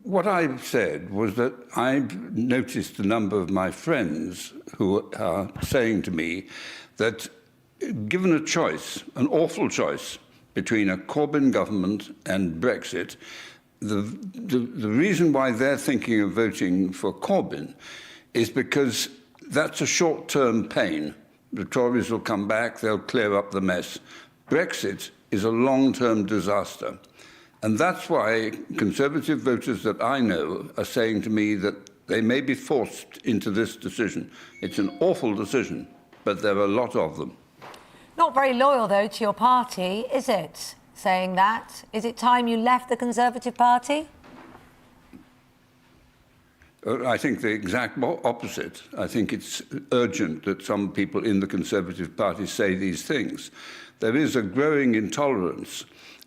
What I said was that I've noticed a number of my friends who are saying to me that given a choice, an awful choice, between a Corbyn government and Brexit, the reason why they're thinking of voting for Corbyn is because that's a short-term pain. The Tories will come back, they'll clear up the mess. Brexit is a long-term disaster. And that's why Conservative voters that I know are saying to me that they may be forced into this decision. It's an awful decision, but there are a lot of them. Not very loyal, though, to your party, is it, saying that? Is it time you left the Conservative Party? I think the exact opposite. I think it's urgent that some people in the Conservative Party say these things. There is a growing intolerance.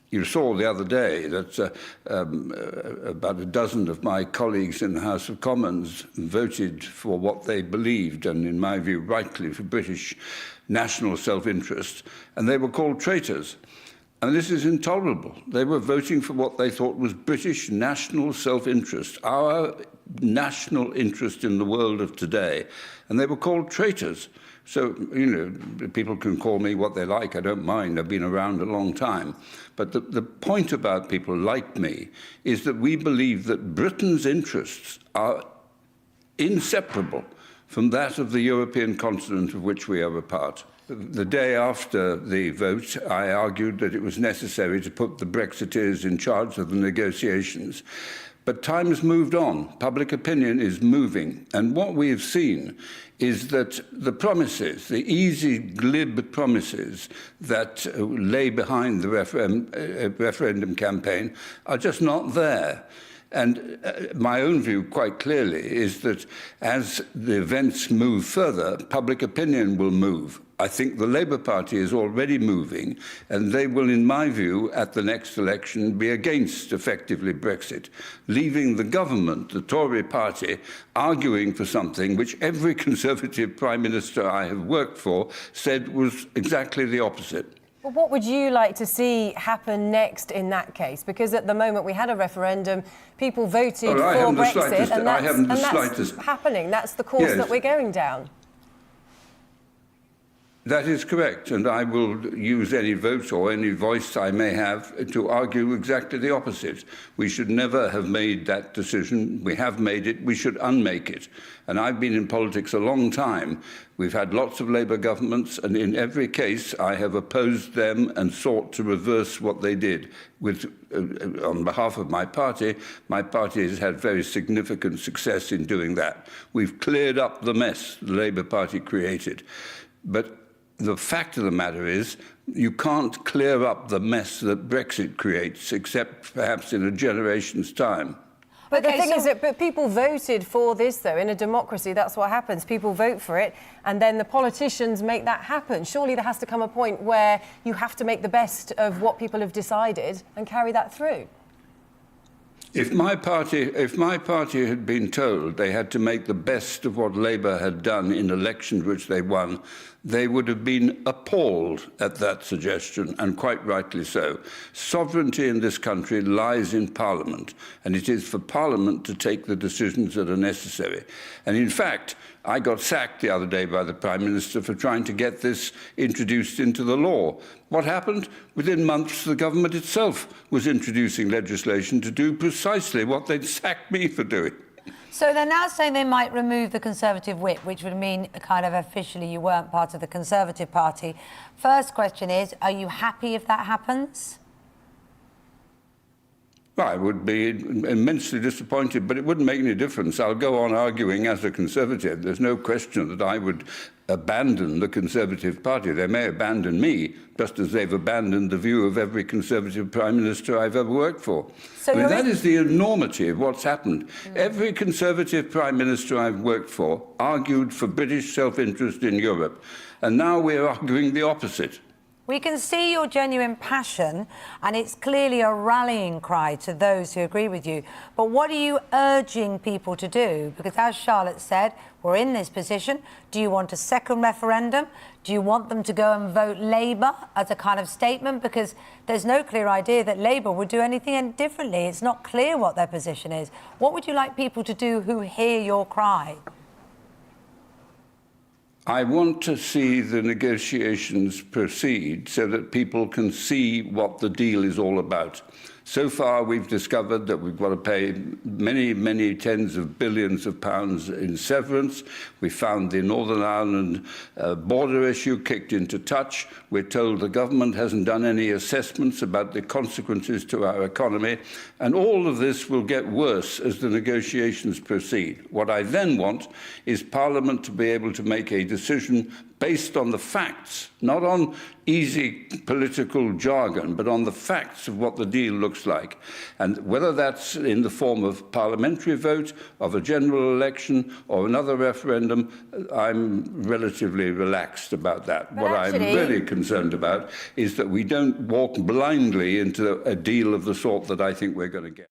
You saw the other day that about a dozen of my colleagues in the House of Commons voted for what they believed, and in my view, rightly, for British national self-interest, and they were called traitors. And this is intolerable. They were voting for what they thought was British national self-interest, our national interest in the world of today, and they were called traitors. So, you know, people can call me what they like. I don't mind. I've been around a long time. But the point about people like me is that we believe that Britain's interests are inseparable from that of the European continent of which we are a part. The day after the vote, I argued that it was necessary to put the Brexiteers in charge of the negotiations. But time has moved on. Public opinion is moving. And what we have seen is that the promises, the easy, glib promises that lay behind the referendum campaign are just not there. And my own view, quite clearly, is that as the events move further, public opinion will move. I think the Labour Party is already moving, and they will, in my view, at the next election, be against, effectively, Brexit, leaving the government, the Tory party, arguing for something which every Conservative Prime Minister I have worked for said was exactly the opposite. Well, what would you like to see happen next in that case? Because at the moment we had a referendum, people voted for Brexit, and that's happening. That's the course that we're going down. That is correct, and I will use any vote or any voice I may have to argue exactly the opposite. We should never have made that decision. We have made it. We should unmake it. And I've been in politics a long time. We've had lots of Labour governments, and in every case I have opposed them and sought to reverse what they did. On behalf of my party has had very significant success in doing that. We've cleared up the mess the Labour Party created. But the fact of the matter is, you can't clear up the mess that Brexit creates, except perhaps in a generation's time. But the thing is that people voted for this, though. In a democracy, that's what happens. People vote for it, and then the politicians make that happen. Surely there has to come a point where you have to make the best of what people have decided and carry that through. If my party had been told they had to make the best of what Labour had done in elections which they won, they would have been appalled at that suggestion, and quite rightly so. Sovereignty in this country lies in Parliament, and it is for Parliament to take the decisions that are necessary. And in fact, I got sacked the other day by the Prime Minister for trying to get this introduced into the law. What happened? Within months, the government itself was introducing legislation to do precisely what they'd sacked me for doing. So they're now saying they might remove the Conservative whip, which would mean kind of officially you weren't part of the Conservative Party. First question is, are you happy if that happens? Well, I would be immensely disappointed, but it wouldn't make any difference. I'll go on arguing as a Conservative. There's no question that I would abandon the Conservative Party. They may abandon me, just as they've abandoned the view of every Conservative Prime Minister I've ever worked for. So that is the enormity of what's happened. Every Conservative Prime Minister I've worked for argued for British self-interest in Europe, and now we're arguing the opposite. We can see your genuine passion, and it's clearly a rallying cry to those who agree with you. But what are you urging people to do? Because as Charlotte said, we're in this position. Do you want a second referendum? Do you want them to go and vote Labour as a kind of statement? Because there's no clear idea that Labour would do anything differently. It's not clear what their position is. What would you like people to do who hear your cry? I want to see the negotiations proceed so that people can see what the deal is all about. So far, we've discovered that we've got to pay many, many tens of billions of pounds in severance. We found the Northern Ireland border issue kicked into touch. We're told the government hasn't done any assessments about the consequences to our economy. And all of this will get worse as the negotiations proceed. What I then want is Parliament to be able to make a decision based on the facts, not on easy political jargon, but on the facts of what the deal looks like. And whether that's in the form of parliamentary vote, of a general election, or another referendum, I'm relatively relaxed about that. But what actually, I'm really concerned about is that we don't walk blindly into a deal of the sort that I think we're going to get.